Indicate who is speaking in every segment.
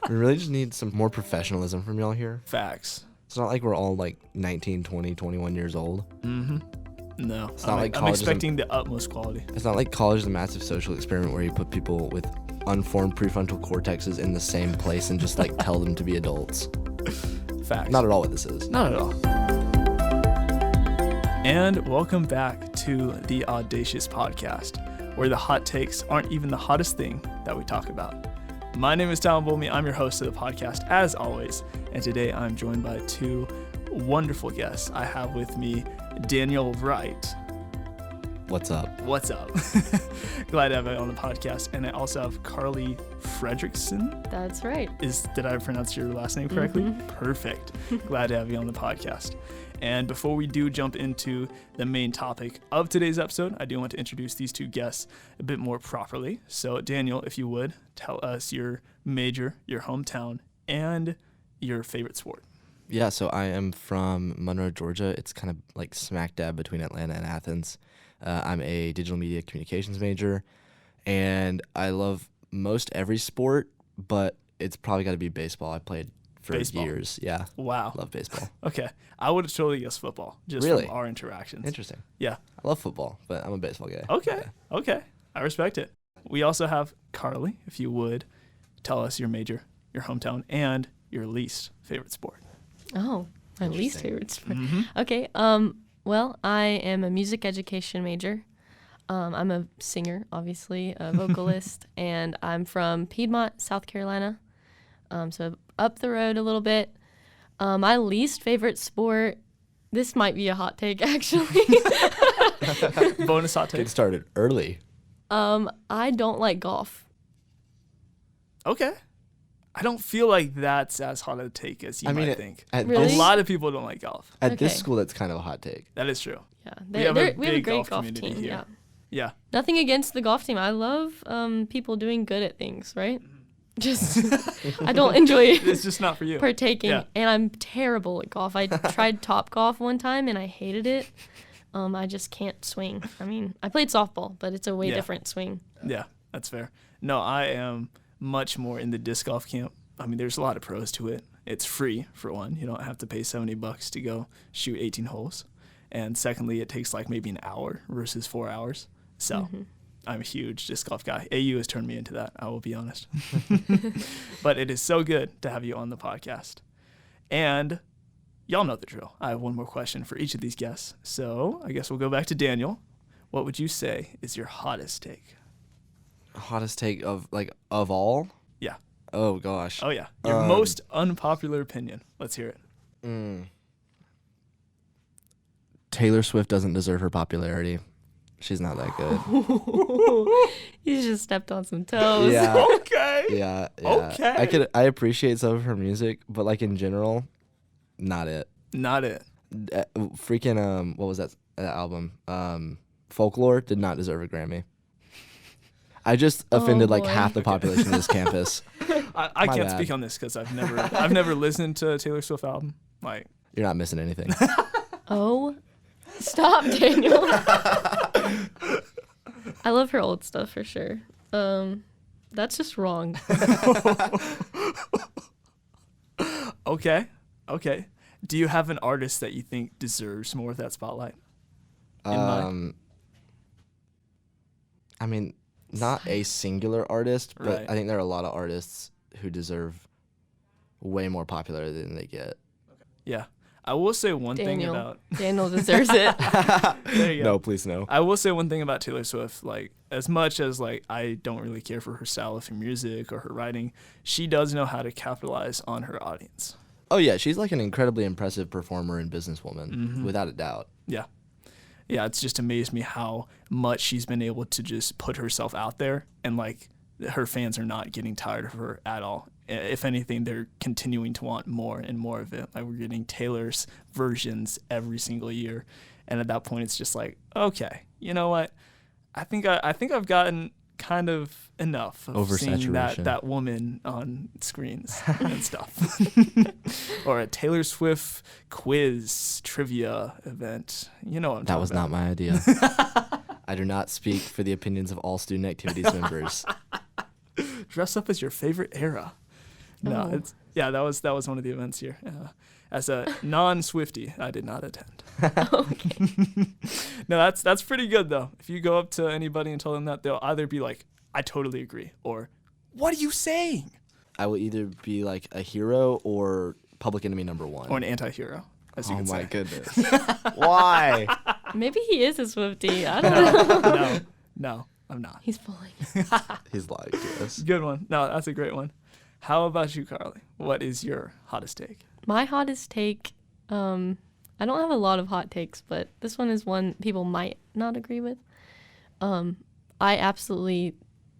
Speaker 1: We really just need some more professionalism from y'all here.
Speaker 2: Facts.
Speaker 1: It's not like we're all like 19, 20, 21 years old.
Speaker 2: Mm-hmm. No.
Speaker 1: It's not like
Speaker 2: I'm
Speaker 1: college
Speaker 2: expecting the utmost quality.
Speaker 1: It's not like college is a massive social experiment where you put people with unformed prefrontal cortexes in the same place and just like tell them to be adults.
Speaker 2: Facts.
Speaker 1: Not at all what this is.
Speaker 2: Not at all. And welcome back to the Audacious podcast, where the hot takes aren't even the hottest thing that we talk about. My name is Talon Bolmy. I'm your host of the podcast, as always. And today I'm joined by two wonderful guests. I have with me Daniel Wright.
Speaker 1: What's up?
Speaker 2: What's up? Glad to have you on the podcast. And I also have Carlie Frederiksen.
Speaker 3: That's right.
Speaker 2: Did I pronounce your last name correctly?
Speaker 3: Mm-hmm.
Speaker 2: Perfect. Glad to have you on the podcast. And before we do jump into the main topic of today's episode, I do want to introduce these two guests a bit more properly. So Daniel, if you would, tell us your major, your hometown, and your favorite sport.
Speaker 1: Yeah, so I am from Monroe, Georgia. It's kind of like smack dab between Atlanta and Athens. I'm a digital media communications major, and I love most every sport, but it's probably got to be baseball. I played for years. Yeah.
Speaker 2: Wow.
Speaker 1: Love baseball.
Speaker 2: Okay. I would have totally guessed football, just
Speaker 1: Really?
Speaker 2: from our interactions.
Speaker 1: Interesting.
Speaker 2: Yeah.
Speaker 1: I love football, but I'm a baseball guy.
Speaker 2: Okay.
Speaker 1: Yeah.
Speaker 2: Okay. I respect it. We also have Carlie, if you would, tell us your major, your hometown, and your least favorite sport.
Speaker 3: Oh, my least favorite sport.
Speaker 2: Mm-hmm.
Speaker 3: Okay. Well, I am a music education major. I'm a singer, obviously, a vocalist, and I'm from Piedmont, South Carolina. So up the road a little bit. My least favorite sport, this might be a hot take, actually.
Speaker 2: Bonus hot take.
Speaker 1: Get started early.
Speaker 3: I don't like golf.
Speaker 2: Okay. I don't feel like that's as hot a take as you might think.
Speaker 3: Really?
Speaker 2: A lot of people don't like golf.
Speaker 1: At this
Speaker 3: Okay.
Speaker 1: school, that's kind of a hot take.
Speaker 2: That is true.
Speaker 3: Yeah,
Speaker 2: We have a
Speaker 3: we have a
Speaker 2: big
Speaker 3: great
Speaker 2: golf
Speaker 3: golf
Speaker 2: community
Speaker 3: team.
Speaker 2: here.
Speaker 3: Yeah,
Speaker 2: Yeah.
Speaker 3: nothing against the golf team. I love people doing good at things, right? Just I don't enjoy
Speaker 2: It's just not for you.
Speaker 3: partaking,
Speaker 2: Yeah.
Speaker 3: and I'm terrible at golf. I tried Top Golf one time and I hated it. I just can't swing. I mean, I played softball, but it's a way different swing.
Speaker 2: Yeah, that's fair. No, I am much more in the disc golf camp. I mean, there's a lot of pros to it. It's free, for one. You don't have to pay $70 to go shoot 18 holes. And secondly, it takes like maybe an hour versus 4 hours. So I'm a huge disc golf guy. AU has turned me into that, I will be honest. But it is so good to have you on the podcast. And y'all know the drill. I have one more question for each of these guests. So I guess we'll go back to Daniel. What would you say is your hottest take?
Speaker 1: Hottest take of all?
Speaker 2: Yeah.
Speaker 1: Oh gosh.
Speaker 2: Oh, yeah. Your most unpopular opinion. Let's hear it.
Speaker 1: Taylor Swift doesn't deserve her popularity. She's not that good.
Speaker 3: You just stepped on some toes.
Speaker 1: Yeah.
Speaker 2: Okay.
Speaker 1: Yeah.
Speaker 2: Okay.
Speaker 1: I appreciate some of her music, but like in general, not it.
Speaker 2: Not it.
Speaker 1: Freaking what was that album? Folklore did not deserve a Grammy. I just offended like
Speaker 3: boy.
Speaker 1: half the population of this campus.
Speaker 2: I
Speaker 1: My
Speaker 2: can't
Speaker 1: bad.
Speaker 2: speak on this because I've never listened to a Taylor Swift album. Like,
Speaker 1: You're not missing anything.
Speaker 3: Oh, stop, Daniel. I love her old stuff for sure. That's just wrong.
Speaker 2: okay. Do you have an artist that you think deserves more of that spotlight? In mind?
Speaker 1: I mean, not a singular artist, but
Speaker 2: Right.
Speaker 1: I think there are a lot of artists who deserve way more popularity than they get.
Speaker 2: Yeah. I will say one thing
Speaker 3: Daniel.
Speaker 2: about
Speaker 3: Daniel deserves it.
Speaker 2: there you go.
Speaker 1: No, please no.
Speaker 2: I will say one thing about Taylor Swift, like, as much as, like, I don't really care for her style of her music or her writing, she does know how to capitalize on her audience.
Speaker 1: Oh yeah, she's like an incredibly impressive performer and businesswoman, without a doubt.
Speaker 2: Yeah. Yeah, it's just amazed me how much she's been able to just put herself out there, and, like, her fans are not getting tired of her at all. If anything, they're continuing to want more and more of it. Like, we're getting Taylor's versions every single year. And at that point, it's just like, okay, you know what? I think I've gotten kind of enough of seeing
Speaker 1: Oversaturation.
Speaker 2: that woman on screens and stuff. Or a Taylor Swift quiz trivia event. You know what I'm
Speaker 1: That
Speaker 2: talking
Speaker 1: was
Speaker 2: about.
Speaker 1: not my idea. I do not speak for the opinions of all student activities members.
Speaker 2: Dress up as your favorite era. No,
Speaker 3: Oh.
Speaker 2: that was one of the events here. As a non-Swiftie, I did not attend.
Speaker 3: Okay.
Speaker 2: No, that's pretty good though. If you go up to anybody and tell them that, they'll either be like, "I totally agree," or "What are you saying?"
Speaker 1: I will either be like a hero or public enemy number one.
Speaker 2: Or an anti-hero, as you
Speaker 1: Oh
Speaker 2: could
Speaker 1: my
Speaker 2: say.
Speaker 1: goodness. Why?
Speaker 3: Maybe he is a Swiftie. I don't know.
Speaker 2: No, I'm not.
Speaker 3: He's bullying.
Speaker 1: He's lying to us.
Speaker 2: Good one. No, that's a great one. How about you, Carlie? What is your hottest take?
Speaker 3: My hottest take, I don't have a lot of hot takes, but this one is one people might not agree with. I absolutely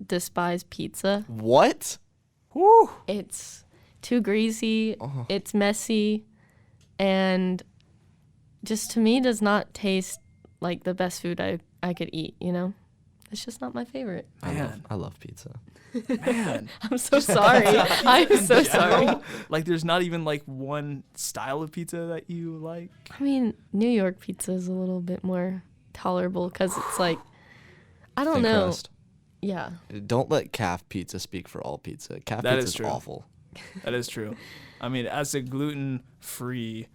Speaker 3: despise pizza.
Speaker 1: What?
Speaker 2: Woo!
Speaker 3: It's too greasy,
Speaker 1: Oh.
Speaker 3: it's messy, and just to me does not taste like the best food I could eat, you know? It's just not my favorite.
Speaker 2: Man.
Speaker 1: I love pizza.
Speaker 2: Man.
Speaker 3: I'm so sorry. I'm so sorry.
Speaker 2: Like, there's not even like one style of pizza that you like.
Speaker 3: I mean, New York pizza is a little bit more tolerable because it's like, I don't
Speaker 1: Thin
Speaker 3: know.
Speaker 1: crust.
Speaker 3: Yeah.
Speaker 1: Don't let calf pizza speak for all pizza. Calf
Speaker 2: That
Speaker 1: pizza
Speaker 2: is
Speaker 1: is
Speaker 2: true.
Speaker 1: awful.
Speaker 2: That is true. I mean, as a gluten-free,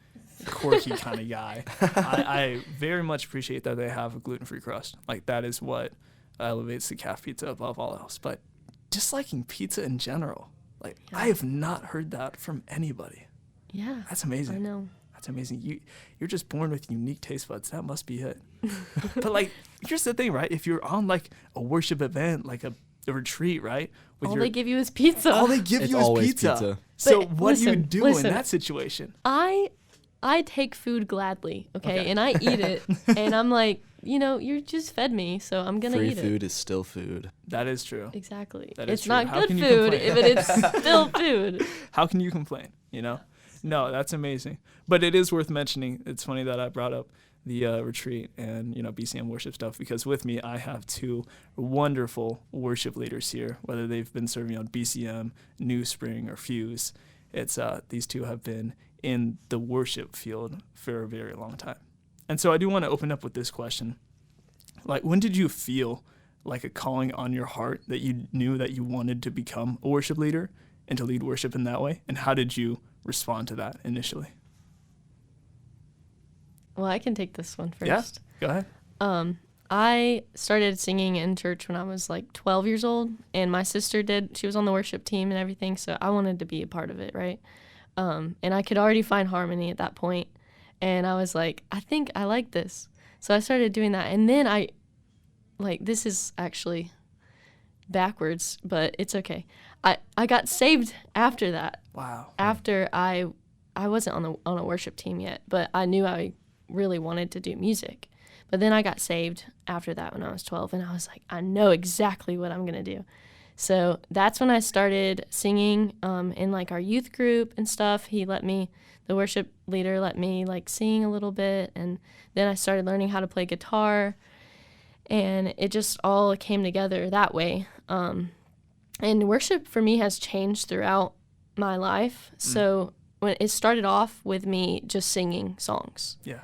Speaker 2: quirky kind of guy, I very much appreciate that they have a gluten-free crust. Like, that is what elevates the calf pizza above all else. But just liking pizza in general, like,
Speaker 3: Yeah.
Speaker 2: I have not heard that from anybody.
Speaker 3: Yeah.
Speaker 2: That's amazing.
Speaker 3: I know.
Speaker 2: That's amazing. You're just born with unique taste buds. That must be it. But like, here's the thing, right? If you're on like a worship event, like a retreat, right?
Speaker 3: All they give you is pizza.
Speaker 2: all they give
Speaker 1: It's
Speaker 2: you is
Speaker 1: always
Speaker 2: pizza.
Speaker 1: pizza.
Speaker 2: So
Speaker 3: But
Speaker 2: what do you
Speaker 3: listen,
Speaker 2: do
Speaker 3: listen.
Speaker 2: in that situation?
Speaker 3: I take food gladly, okay?
Speaker 2: Okay.
Speaker 3: And I eat it. And I'm like, you know, you just fed me, so I'm going to
Speaker 1: Free
Speaker 3: eat it.
Speaker 1: food is still food.
Speaker 2: That is true.
Speaker 3: Exactly.
Speaker 2: That is
Speaker 3: It's
Speaker 2: true.
Speaker 3: not
Speaker 2: How
Speaker 3: good
Speaker 2: can you
Speaker 3: food,
Speaker 2: complain?
Speaker 3: but it's still food.
Speaker 2: How can you complain? You know? No, that's amazing. But it is worth mentioning. It's funny that I brought up the retreat and, you know, BCM worship stuff, because with me I have two wonderful worship leaders here, whether they've been serving on BCM, New Spring, or Fuse. It's these two have been in the worship field for a very long time. And so I do want to open up with this question. Like, when did you feel like a calling on your heart that you knew that you wanted to become a worship leader and to lead worship in that way? And how did you respond to that initially?
Speaker 3: Well, I can take this one first.
Speaker 2: Yeah, go ahead.
Speaker 3: I started singing in church when I was like 12 years old, and my sister did. She was on the worship team and everything, so I wanted to be a part of it, right? And I could already find harmony at that point, and I was like, I think I like this. So I started doing that, and then this is actually backwards, but it's okay. I got saved after that.
Speaker 2: Wow.
Speaker 3: After I wasn't on a worship team yet, but I knew I really wanted to do music. But then I got saved after that when I was 12, and I was like, I know exactly what I'm going to do. So that's when I started singing in like our youth group and stuff. The worship leader let me like sing a little bit, and then I started learning how to play guitar, and it just all came together that way. And worship for me has changed throughout my life. So when it started off with me just singing songs.
Speaker 2: Yeah.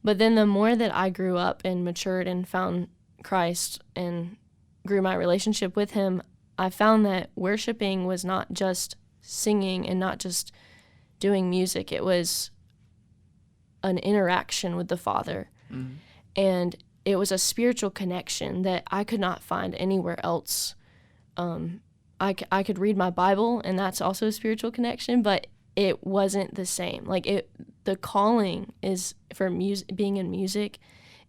Speaker 3: But then the more that I grew up and matured and found Christ and grew my relationship with him, I found that worshiping was not just singing and not just doing music. It was an interaction with the Father.
Speaker 2: Mm-hmm.
Speaker 3: And it was a spiritual connection that I could not find anywhere else. I could read my Bible, and that's also a spiritual connection, but it wasn't the same. The calling is for music, being in music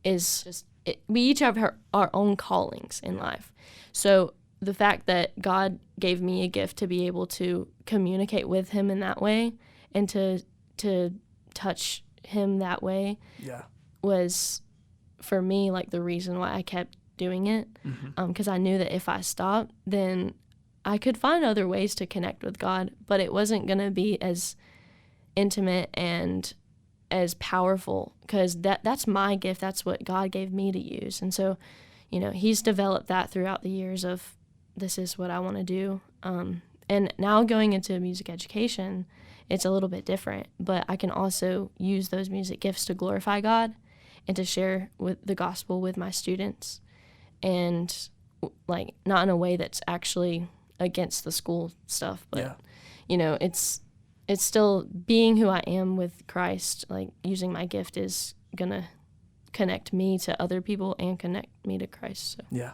Speaker 3: is just, we each have our own callings in life. So the fact that God gave me a gift to be able to communicate with him in that way and to touch him that way
Speaker 2: Yeah.
Speaker 3: was, for me, like the reason why I kept doing it. Because I knew that if I stopped, then I could find other ways to connect with God, but it wasn't going to be as intimate and as powerful, because that's my gift. That's what God gave me to use. And so, you know, he's developed that throughout the years of, this is what I want to do. And now going into music education, it's a little bit different, but I can also use those music gifts to glorify God and to share with the gospel with my students, and like not in a way that's actually against the school stuff, but it's still being who I am with Christ. Like using my gift is gonna connect me to other people and connect me to Christ. So
Speaker 2: Yeah,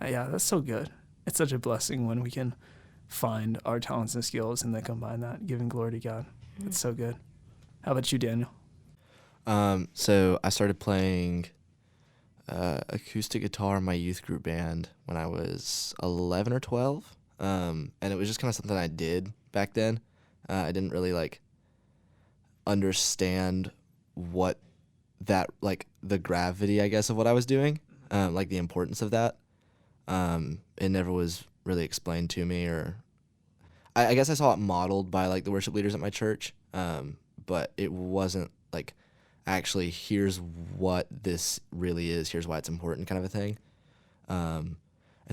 Speaker 2: that's so good. It's such a blessing when we can find our talents and skills and then combine that, giving glory to God. It's so good. How about you, Daniel?
Speaker 1: So I started playing acoustic guitar in my youth group band when I was 11 or 12. And it was just kind of something I did back then. I didn't really understand what that, the gravity, I guess, of what I was doing, the importance of that. It never was really explained to me, or I guess I saw it modeled by the worship leaders at my church. But it wasn't actually, here's what this really is, here's why it's important kind of a thing. And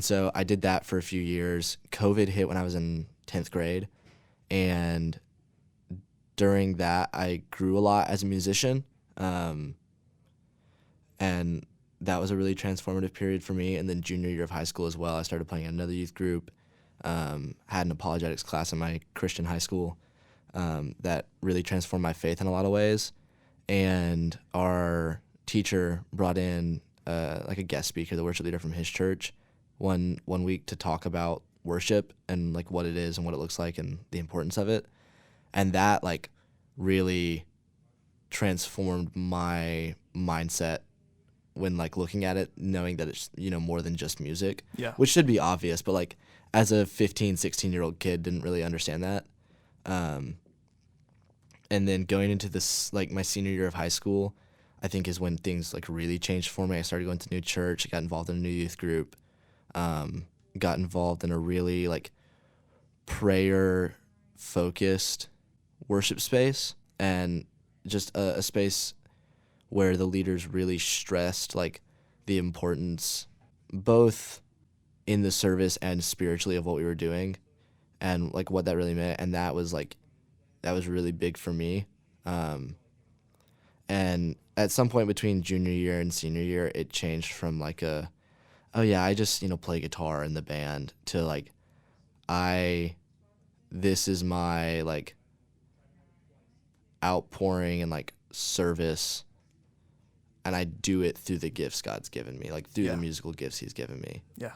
Speaker 1: so I did that for a few years. COVID hit when I was in 10th grade, and during that I grew a lot as a musician, and that was a really transformative period for me. And then junior year of high school as well, I started playing in another youth group, had an apologetics class in my Christian high school that really transformed my faith in a lot of ways. And our teacher brought in a guest speaker, the worship leader from his church, one week to talk about worship and what it is and what it looks like and the importance of it. And that really transformed my mindset when looking at it, knowing that it's more than just music, which should be obvious, but as a 15, 16-year-old kid, didn't really understand that. And then going into this, my senior year of high school, I think is when things really changed for me. I started going to new church, got involved in a new youth group, got involved in a really prayer focused worship space, and just a space where the leaders really stressed the importance both in the service and spiritually of what we were doing, and what that really meant. And that was really big for me. And at some point between junior year and senior year, it changed from I just play guitar in the band to this is my outpouring and service, and I do it through the gifts God's given me, through the musical gifts He's given me.
Speaker 2: Yeah.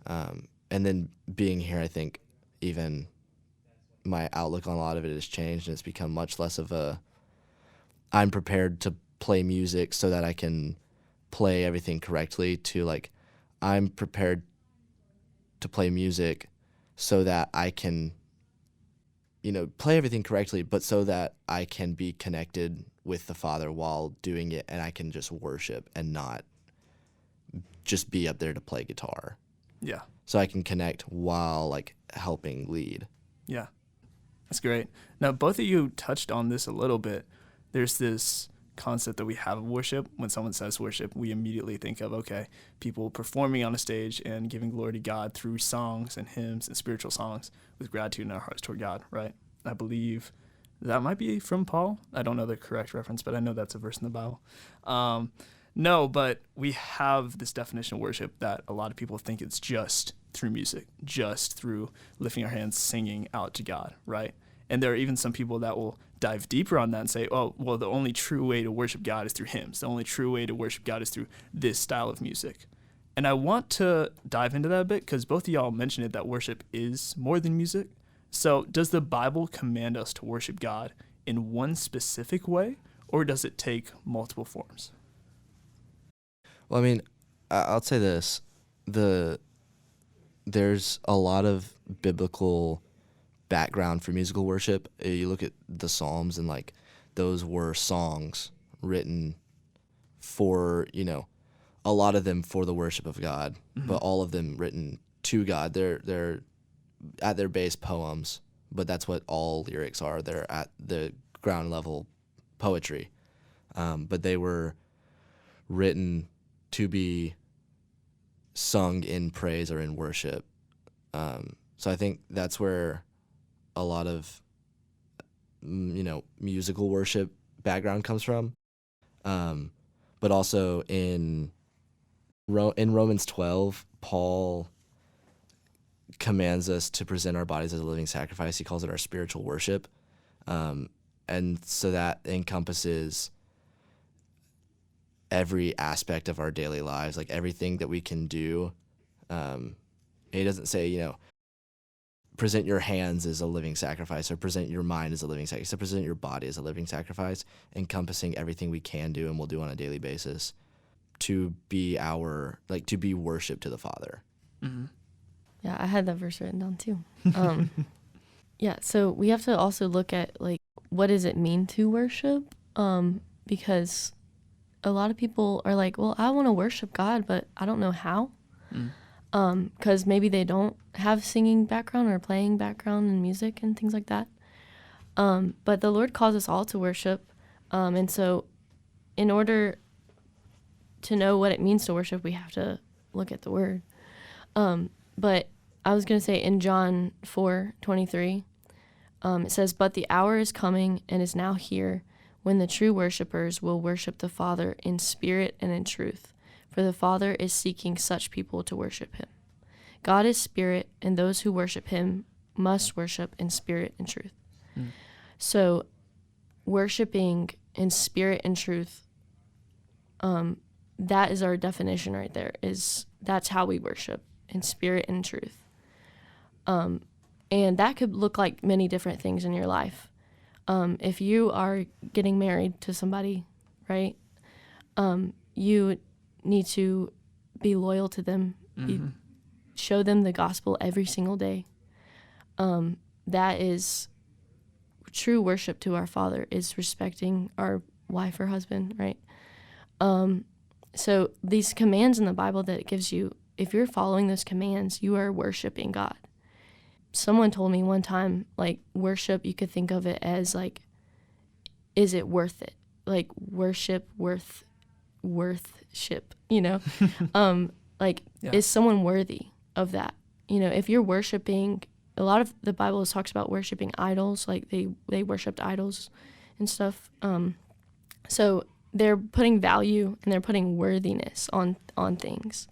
Speaker 1: And then being here, I think even my outlook on a lot of it has changed, and it's become much less of I'm prepared to play music so that I can play everything correctly, to I'm prepared to play music so that I can play everything correctly, but so that I can be connected with the Father while doing it, and I can just worship and not just be up there to play guitar.
Speaker 2: Yeah.
Speaker 1: So I can connect while helping lead.
Speaker 2: Yeah. That's great. Now, both of you touched on this a little bit. There's this concept that we have of worship. When someone says worship, we immediately think of, people performing on a stage and giving glory to God through songs and hymns and spiritual songs with gratitude in our hearts toward God, right? I believe that might be from Paul. I don't know the correct reference, but I know that's a verse in the Bible. No, but we have this definition of worship that a lot of people think it's just through music, just through lifting our hands, singing out to God, right? And there are even some people that will dive deeper on that and say, oh, well, the only true way to worship God is through hymns. The only true way to worship God is through this style of music. And I want to dive into that a bit because both of y'all mentioned it, that worship is more than music. So does the Bible command us to worship God in one specific way, or does it take multiple forms?
Speaker 1: Well, I mean, I'll say this. There's a lot of biblical background for musical worship. You look at the Psalms, and those were songs written for, a lot of them for the worship of God, but all of them written to God. They're at their base poems, but that's what all lyrics are. They're at the ground level poetry. But they were written to be sung in praise or in worship. So I think that's where a lot of, musical worship background comes from. But also in Romans 12, Paul commands us to present our bodies as a living sacrifice. He calls it our spiritual worship. And so that encompasses every aspect of our daily lives, like everything that we can do. He doesn't say, present your hands as a living sacrifice or present your mind as a living sacrifice. So present your body as a living sacrifice, encompassing everything we can do and will do on a daily basis to be worship to the Father.
Speaker 2: Mm-hmm.
Speaker 3: Yeah, I had that verse written down too. Yeah, so we have to also look at like, what does it mean to worship? Because a lot of people are like, well, I want to worship God, but I don't know how. Because maybe they don't have singing background or playing background in music and things like that. But the Lord calls us all to worship. And so in order to know what it means to worship, we have to look at the Word. But I was going to say in John 4:23, it says, "But the hour is coming and is now here when the true worshipers will worship the Father in spirit and in truth. For the Father is seeking such people to worship him. God is spirit, and those who worship him must worship in spirit and truth." So worshiping in spirit and truth, that is our definition right there. That's how we worship, in spirit and truth. And that could look like many different things in your life. If you are getting married to somebody, right, you need to be loyal to them. You show them the gospel every single day. That is true worship to our Father, is respecting our wife or husband, right? So these commands in the Bible that it gives you, if you're following those commands, you are worshiping God. Someone told me one time, like, worship, you could think of it as like, is it worth it? Like, worship worth-ship, Is someone worthy of that? If you're worshiping, a lot of the Bible talks about worshiping idols, like they worshiped idols and stuff. So they're putting value and they're putting worthiness on things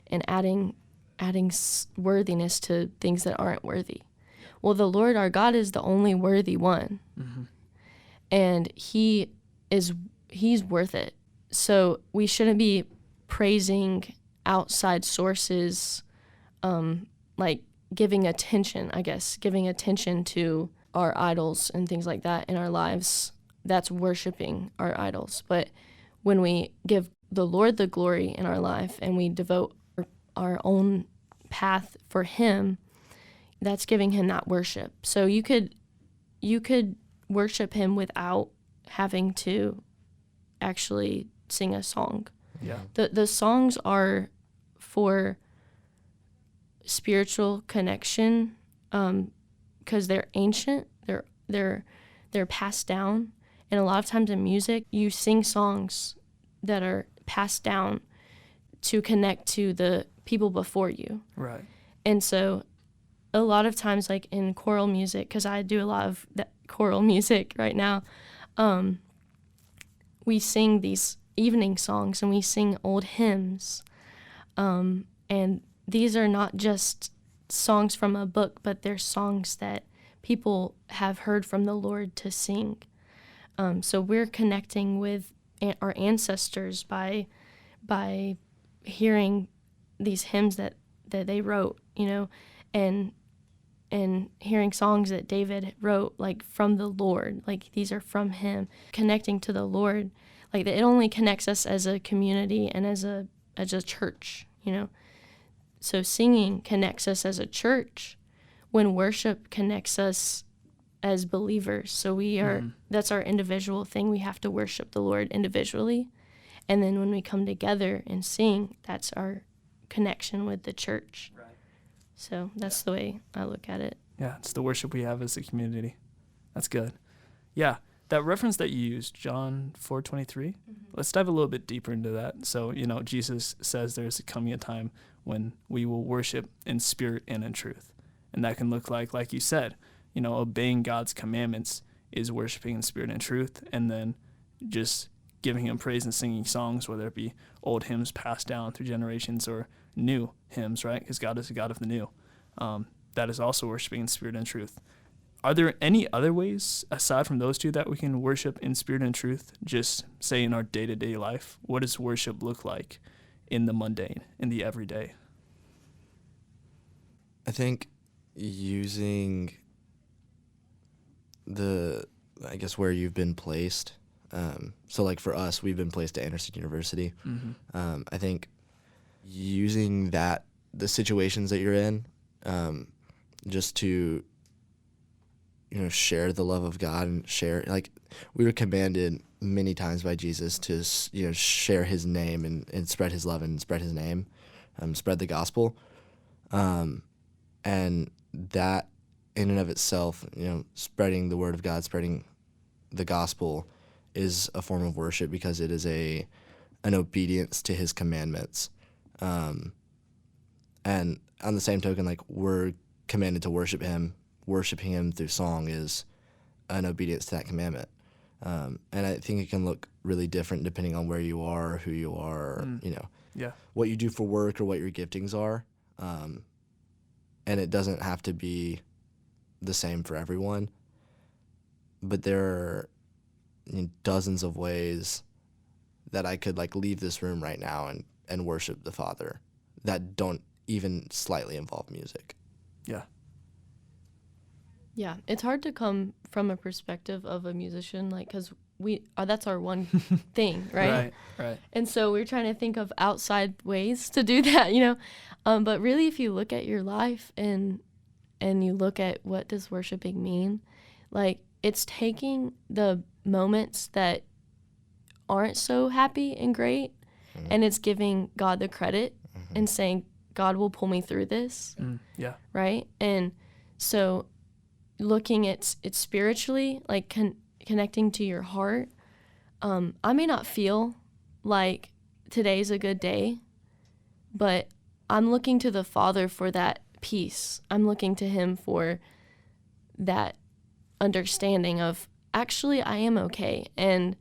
Speaker 3: and adding worthiness to things that aren't worthy. Well, the Lord our God is the only worthy one. And he's worth it. So we shouldn't be praising outside sources, like giving attention to our idols and things like that in our lives. That's worshiping our idols. But when we give the Lord the glory in our life and we devote our own path for him, that's giving him that worship. So you could worship him without having to actually sing a song.
Speaker 2: Yeah.
Speaker 3: The songs are for spiritual connection, because they're ancient, they're passed down, and a lot of times in music you sing songs that are passed down to connect to the people before you.
Speaker 2: Right.
Speaker 3: And so a lot of times, like in choral music, because I do a lot of that choral music right now, we sing these evening songs and we sing old hymns. And these are not just songs from a book, but they're songs that people have heard from the Lord to sing. So we're connecting with our ancestors by hearing these hymns that they wrote, and hearing songs that David wrote, like from the Lord, like these are from him, connecting to the Lord. Like it only connects us as a community and as a church, So singing connects us as a church when worship connects us as believers. So we are, that's our individual thing. We have to worship the Lord individually. And then when we come together and sing, that's our connection with the church. Right. So that's the way I look at it.
Speaker 2: Yeah, it's the worship we have as a community. That's good. Yeah, that reference that you used, John 4:23, let's dive a little bit deeper into that. So, Jesus says there's coming a time when we will worship in spirit and in truth. And that can look like you said, obeying God's commandments is worshiping in spirit and truth, and then just giving him praise and singing songs, whether it be old hymns passed down through generations or new hymns, right? Because God is a God of the new. that is also worshiping in spirit and truth. Are there any other ways aside from those two that we can worship in spirit and truth? Just say in our day-to-day life, what does worship look like in the mundane, in the everyday?
Speaker 1: I think using I guess where you've been placed. So like for us, we've been placed at Anderson University.
Speaker 2: Mm-hmm.
Speaker 1: I think using the situations that you're in, just to, share the love of God and share, like we were commanded many times by Jesus to, share his name and spread his love and spread his name, spread the gospel. And that in and of itself, spreading the word of God, spreading the gospel is a form of worship because it is an obedience to his commandments. And on the same token, like we're commanded to worship him. Worshiping him through song is an obedience to that commandment. And I think it can look really different depending on where you are, who you are, what you do for work or what your giftings are. And it doesn't have to be the same for everyone. But there are dozens of ways that I could like leave this room right now and worship the Father that don't even slightly involve music.
Speaker 2: Yeah.
Speaker 3: Yeah, it's hard to come from a perspective of a musician, like, because that's our one thing, right?
Speaker 2: Right.
Speaker 3: And so we're trying to think of outside ways to do that, But really, if you look at your life and you look at what does worshiping mean, like, it's taking the moments that aren't so happy and great, and it's giving God the credit and saying, God will pull me through this.
Speaker 2: Yeah.
Speaker 3: Right? And so looking at it spiritually, like connecting to your heart, I may not feel like today's a good day, but I'm looking to the Father for that peace. I'm looking to him for that understanding of, actually, I am okay. And,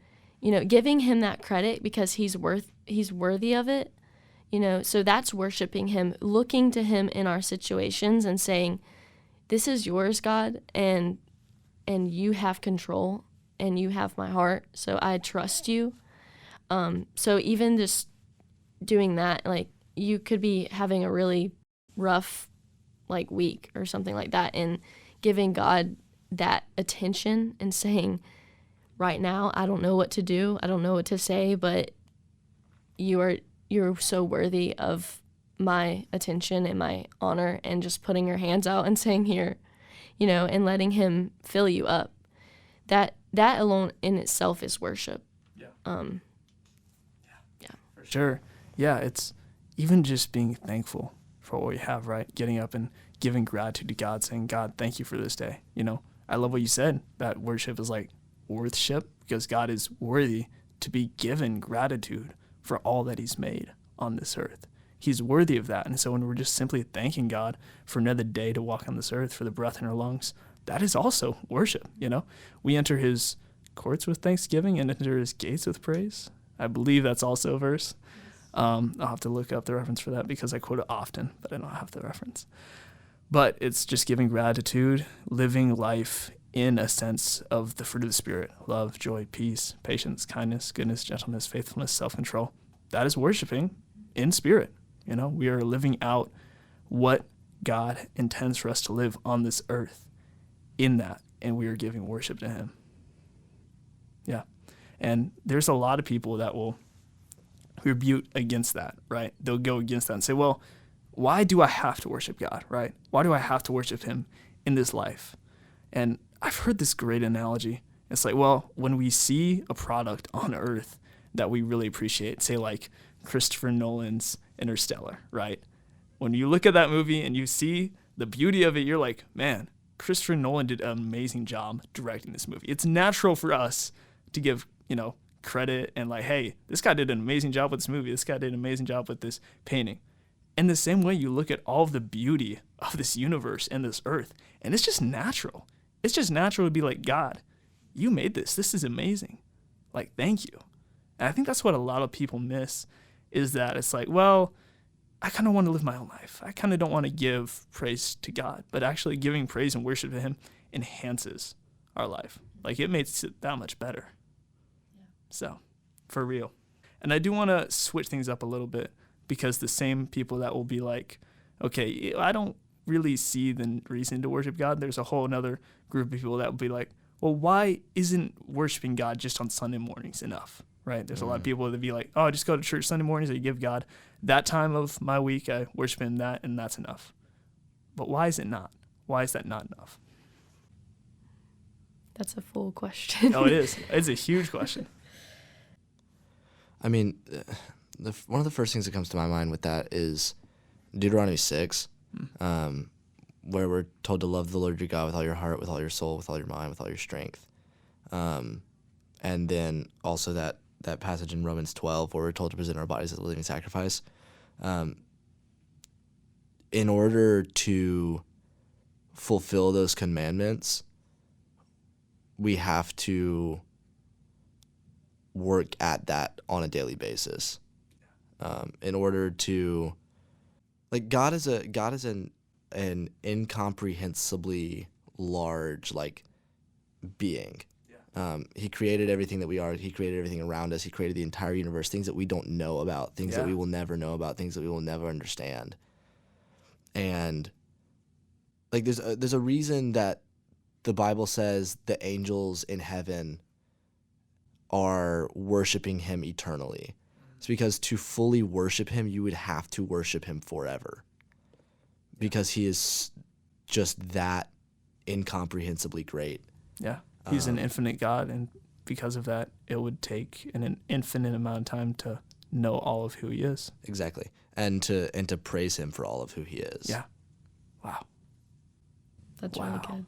Speaker 3: giving him that credit because he's worthy of it, so that's worshiping him, looking to him in our situations and saying, this is yours, God, and you have control, and you have my heart, so I trust you. So even just doing that, like, you could be having a really rough, like, week or something like that, and giving God that attention and saying, right now, I don't know what to do, I don't know what to say, but you're so worthy of my attention and my honor, and just putting your hands out and saying, here, and letting him fill you up. That alone in itself is worship.
Speaker 2: Yeah.
Speaker 3: Yeah.
Speaker 2: For sure. Yeah, it's even just being thankful for what we have, right? Getting up and giving gratitude to God, saying, God, thank you for this day. I love what you said, that worship is like worship, because God is worthy to be given gratitude for all that he's made on this earth. He's worthy of that. And so when we're just simply thanking God for another day to walk on this earth, for the breath in our lungs, that is also worship. We enter his courts with thanksgiving and enter his gates with praise. I believe that's also a verse. I'll have to look up the reference for that because I quote it often, but I don't have the reference. But it's just giving gratitude, living life in a sense of the fruit of the Spirit: love, joy, peace, patience, kindness, goodness, gentleness, faithfulness, self-control. That is worshiping in spirit. We are living out what God intends for us to live on this earth in that, and we are giving worship to him. Yeah. And there's a lot of people that will rebuke against that, right? They'll go against that and say, well, why do I have to worship God, right? Why do I have to worship him in this life? And I've heard this great analogy. It's like, well, when we see a product on earth that we really appreciate, say like Christopher Nolan's Interstellar, right? When you look at that movie and you see the beauty of it, you're like, man, Christopher Nolan did an amazing job directing this movie. It's natural for us to give, credit and like, hey, this guy did an amazing job with this movie. This guy did an amazing job with this painting. In the same way, you look at all of the beauty of this universe and this earth, and it's just natural. It's just natural to be like, God, you made this. This is amazing. Like, thank you. And I think that's what a lot of people miss, is that it's like, well, I kind of want to live my own life. I kind of don't want to give praise to God, but actually giving praise and worship to him enhances our life. Like, it makes it that much better. Yeah. So, for real. And I do want to switch things up a little bit, because the same people that will be like, okay, I don't really see the reason to worship God, there's a whole other group of people that will be like, well, why isn't worshiping God just on Sunday mornings enough, right? There's a lot of people that be like, oh, just go to church Sunday mornings, I give God that time of my week, I worship him that, and that's enough. But why is it not? Why is that not enough?
Speaker 3: That's a full question.
Speaker 2: Oh, it is. It's a huge question.
Speaker 1: I mean, one of the first things that comes to my mind with that is Deuteronomy 6, where we're told to love the Lord your God with all your heart, with all your soul, with all your mind, with all your strength. And then also that passage in Romans 12 where we're told to present our bodies as a living sacrifice. In order to fulfill those commandments, we have to work at that on a daily basis. In order to, like, God is an incomprehensibly large, like, being. He created everything that we are. He created everything around us. He created the entire universe, things that we don't know about, things that we will never know about, things that we will never understand. And, like, there's a reason that the Bible says the angels in heaven are worshiping him eternally. It's because to fully worship him, you would have to worship him forever, because he is just that incomprehensibly great. Yeah.
Speaker 2: He's an infinite God, and because of that, it would take an infinite amount of time to know all of who he is.
Speaker 1: Exactly. And to praise him for all of who he is.
Speaker 2: Yeah. Wow.
Speaker 3: That's really good.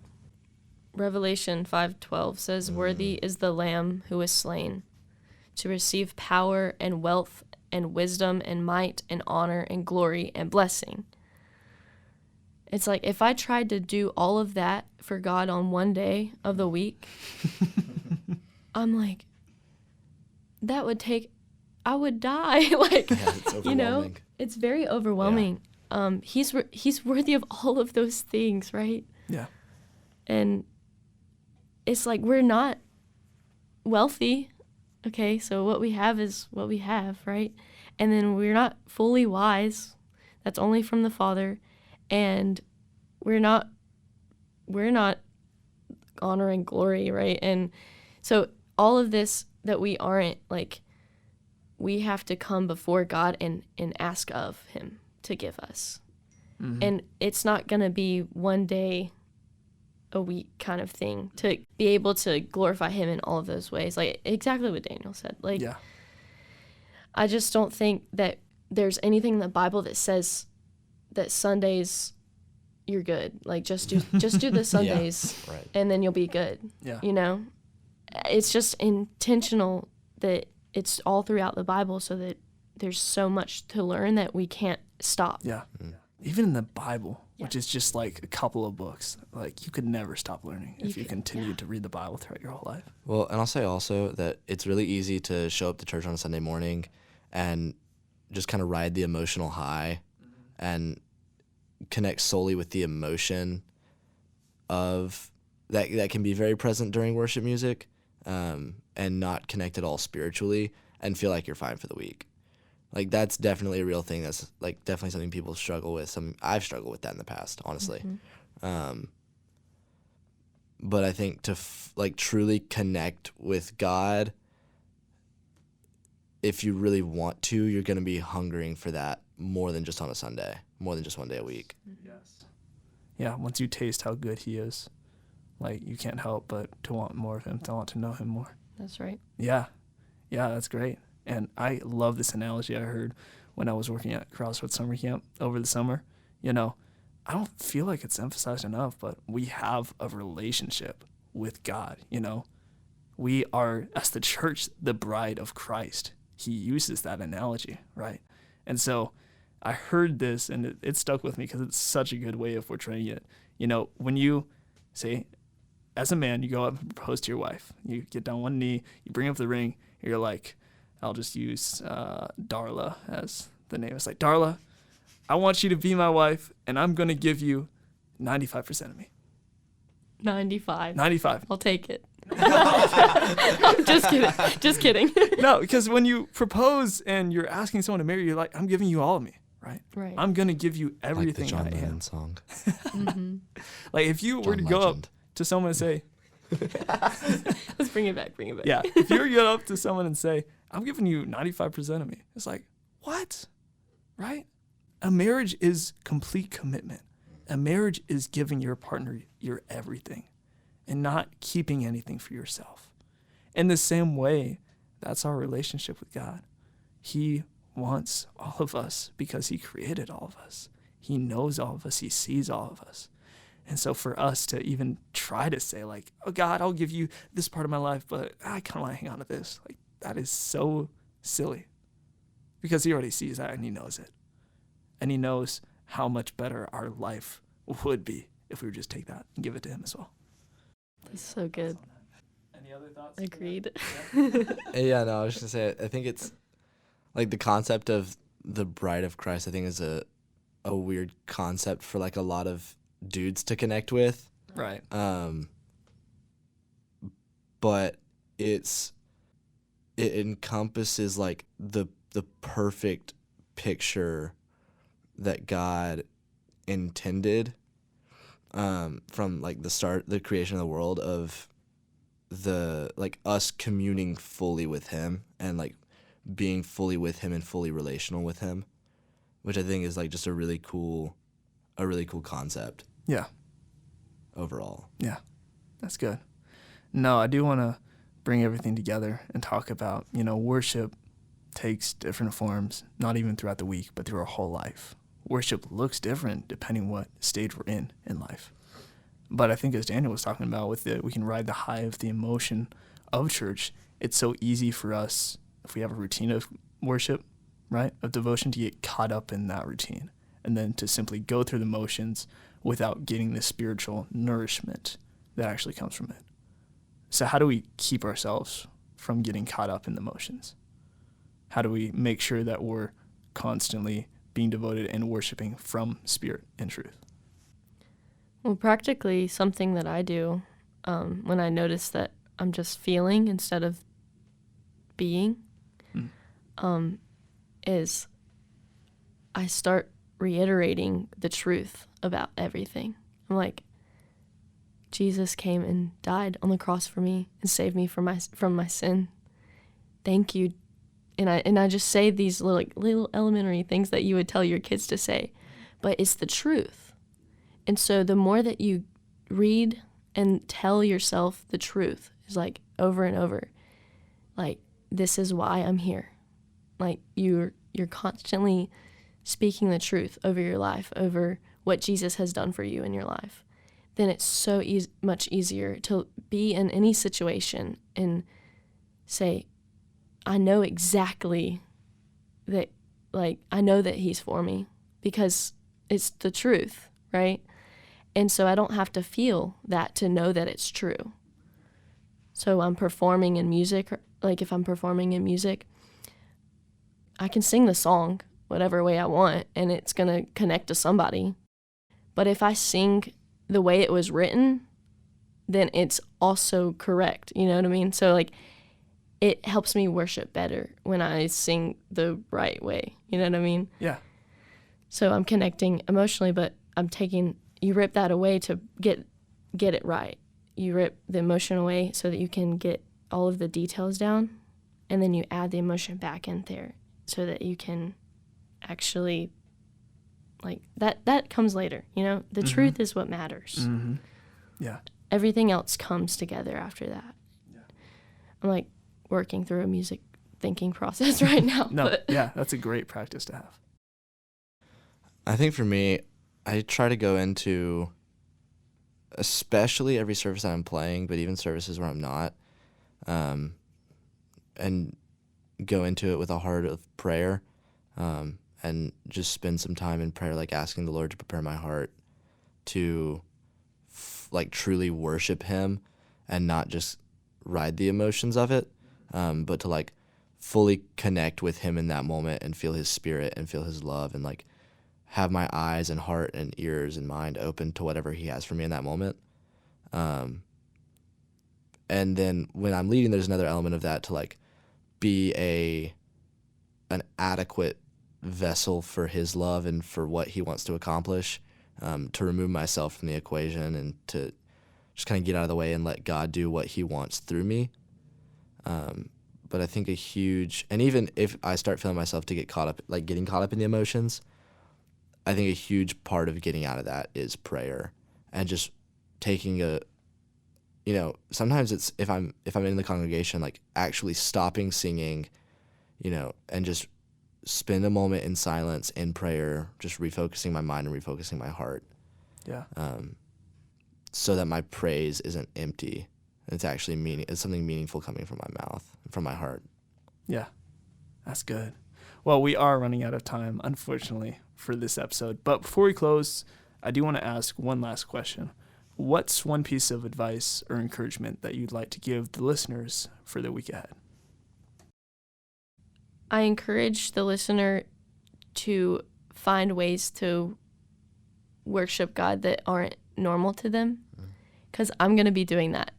Speaker 3: Revelation 5:12 says, "Worthy is the Lamb who was slain to receive power and wealth and wisdom and might and honor and glory and blessing." It's like, if I tried to do all of that for God on one day of the week, I'm like, that would take, I would die. Like,
Speaker 1: it's
Speaker 3: you know, it's very overwhelming. Yeah. He's worthy of all of those things, right?
Speaker 2: Yeah.
Speaker 3: And it's like, we're not wealthy. Okay, so what we have is what we have, right? And then we're not fully wise. That's only from the Father. And we're not honor and glory, right? And so all of this that we aren't, like, we have to come before God and ask of him to give us. Mm-hmm. And it's not going to be one day a week kind of thing to be able to glorify him in all of those ways. Like, exactly what Daniel said. Like, yeah. I just don't think that there's anything in the Bible that says that Sundays you're good. Like, just do the Sundays, yeah, right, and then you'll be good. Yeah. You know? It's just intentional that it's all throughout the Bible, so that there's so much to learn that we can't stop.
Speaker 2: Yeah. Mm. Even in the Bible, which is just like a couple of books, like, you could never stop learning if you continue to read the Bible throughout your whole life.
Speaker 1: Well, and I'll say also that it's really easy to show up to church on a Sunday morning and just kind of ride the emotional high, and connect solely with the emotion of that can be very present during worship music, and not connect at all spiritually, and feel like you're fine for the week. Like, that's definitely a real thing. That's, like, definitely something people struggle with. I've struggled with that in the past, honestly. Mm-hmm. But I think to truly connect with God, if you really want to, you're going to be hungering for that more than just on a Sunday, more than just one day a week.
Speaker 2: Yes. Yeah, once you taste how good he is, like, you can't help but to want more of him, to want to know him more.
Speaker 3: That's right.
Speaker 2: Yeah. Yeah, that's great. And I love this analogy I heard when I was working at Crossroads Summer Camp over the summer. You know, I don't feel like it's emphasized enough, but we have a relationship with God, you know. We are, as the church, the bride of Christ. He uses that analogy, right? And so I heard this, and it stuck with me because it's such a good way of portraying it. You know, when you say, as a man, you go up and propose to your wife. You get down one knee, you bring up the ring, you're like, I'll just use Darla as the name. It's like, Darla, I want you to be my wife, and I'm going to give you 95% of me.
Speaker 3: 95.
Speaker 2: 95.
Speaker 3: I'll take it. I'm just kidding. Just kidding.
Speaker 2: No, because when you propose and you're asking someone to marry you, like, I'm giving you all of me, right?
Speaker 3: Right.
Speaker 2: I'm going to give you
Speaker 1: Like the
Speaker 2: everything
Speaker 1: John
Speaker 2: I am.
Speaker 1: Lennon song.
Speaker 3: Mm-hmm.
Speaker 2: Like, if you were to
Speaker 1: John
Speaker 2: go up
Speaker 1: Legend.
Speaker 2: to someone and say,
Speaker 3: Let's bring it back. Bring it back.
Speaker 2: yeah, if you were to go up to someone and say, I'm giving you 95% of me, it's like, what? Right? A marriage is complete commitment. A marriage is giving your partner your everything and not keeping anything for yourself. In the same way, that's our relationship with God. He wants all of us because he created all of us. He knows all of us. He sees all of us. And so for us to even try to say, like, oh, God, I'll give you this part of my life, but I kind of want to hang on to this. Like, that is so silly because he already sees that and he knows it. And he knows how much better our life would be if we would just take that and give it to him as well.
Speaker 3: That's so good.
Speaker 2: Any other thoughts?
Speaker 3: Agreed.
Speaker 1: Yeah, no, I was just gonna say, I think it's like the concept of the bride of Christ, I think is a weird concept for like a lot of dudes to connect with.
Speaker 2: Right.
Speaker 1: But it encompasses like the perfect picture that God intended from like the creation of the world, of the like us communing fully with him and like being fully with him and fully relational with him, which I think is like just a really cool concept
Speaker 2: Yeah.
Speaker 1: overall.
Speaker 2: Yeah. That's good. No, I do want to bring everything together and talk about, worship takes different forms, not even throughout the week, but through our whole life. Worship looks different depending what stage we're in life. But I think as Daniel was talking about, we can ride the high of the emotion of church. It's so easy for us, if we have a routine of worship, right, of devotion, to get caught up in that routine and then to simply go through the motions without getting the spiritual nourishment that actually comes from it. So how do we keep ourselves from getting caught up in the motions? How do we make sure that we're constantly being devoted and worshiping from spirit and truth?
Speaker 3: Well, practically something that I do when I notice that I'm just feeling instead of being is I start reiterating the truth about everything. I'm like, Jesus came and died on the cross for me and saved me from my sin. Thank you. And I just say these little elementary things that you would tell your kids to say, but it's the truth. And so the more that you read and tell yourself the truth, is like over and over, like, this is why I'm here. Like you're constantly speaking the truth over your life, over what Jesus has done for you in your life. Then it's so much easier to be in any situation and say, I know exactly that, like, I know that he's for me because it's the truth, right? And so I don't have to feel that to know that it's true. So I'm performing in music, like if I'm performing in music, I can sing the song whatever way I want and it's going to connect to somebody. But if I sing the way it was written, then it's also correct. You know what I mean? So like it helps me worship better when I sing the right way. You know what I mean?
Speaker 2: Yeah.
Speaker 3: So I'm connecting emotionally, but you rip that away to get it right. You rip the emotion away so that you can get all of the details down, and then you add the emotion back in there so that you can actually, like, that comes later, you know? The truth is what matters.
Speaker 2: Mm-hmm. Yeah.
Speaker 3: Everything else comes together after that.
Speaker 2: Yeah.
Speaker 3: I'm, like, working through a music thinking process right now.
Speaker 2: No, yeah, that's a great practice to have.
Speaker 1: I think for me, I try to go into, especially every service that I'm playing, but even services where I'm not, and go into it with a heart of prayer, and just spend some time in prayer, like asking the Lord to prepare my heart to like truly worship him and not just ride the emotions of it, but to like fully connect with him in that moment and feel his spirit and feel his love and like have my eyes and heart and ears and mind open to whatever he has for me in that moment. And then when I'm leading, there's another element of that to like be an adequate vessel for his love and for what he wants to accomplish, to remove myself from the equation and to just kind of get out of the way and let God do what he wants through me. But I think and even if I start feeling myself to get caught up, like getting caught up in the emotions, I think a huge part of getting out of that is prayer and just taking sometimes it's if I'm in the congregation, like actually stopping singing, and just spend a moment in silence in prayer, just refocusing my mind and refocusing my heart.
Speaker 2: Yeah.
Speaker 1: So that my praise isn't empty. It's actually it's something meaningful coming from my mouth, from my heart.
Speaker 2: Yeah, that's good. Well, we are running out of time, unfortunately, for this episode. But before we close, I do want to ask one last question. What's one piece of advice or encouragement that you'd like to give the listeners for the week ahead?
Speaker 3: I encourage the listener to find ways to worship God that aren't normal to them, because I'm going to be doing that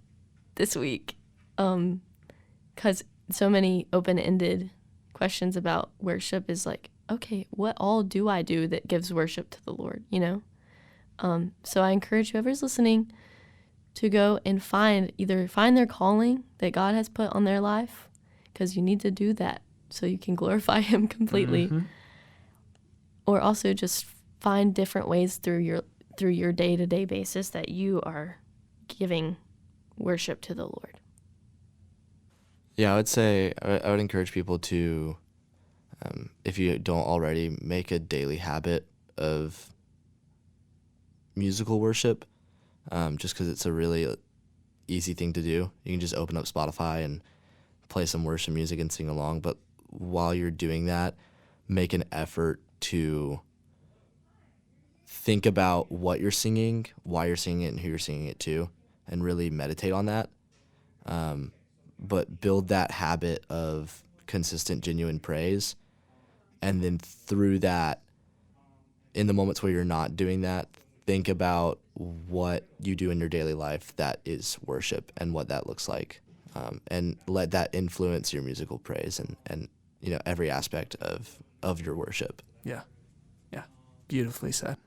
Speaker 3: this week, because so many open-ended questions about worship is like, okay, what all do I do that gives worship to the Lord, So I encourage whoever's listening to go and find their calling that God has put on their life, because you need to do that so you can glorify him completely. Mm-hmm. Or also just find different ways through your day-to-day basis that you are giving worship to the Lord.
Speaker 1: Yeah, I would say I would encourage people to, if you don't already, make a daily habit of musical worship, just because it's a really easy thing to do. You can just open up Spotify and play some worship music and sing along, but while you're doing that, make an effort to think about what you're singing, why you're singing it, and who you're singing it to, and really meditate on that. But build that habit of consistent, genuine praise, and then through that, in the moments where you're not doing that, think about what you do in your daily life that is worship and what that looks like, and let that influence your musical praise and every aspect of your worship.
Speaker 2: Yeah. Beautifully said.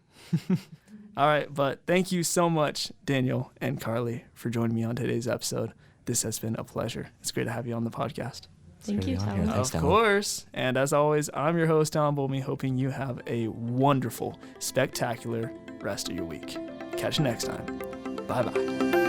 Speaker 2: All right, but thank you so much, Daniel and Carlie, for joining me on today's episode. This has been a pleasure. It's great to have you on the podcast.
Speaker 3: Thank you, Talon.
Speaker 1: Thanks,
Speaker 2: Of course. And as always, I'm your host, Talon Bolmy, hoping you have a wonderful, spectacular rest of your week. Catch you next time. Bye-bye.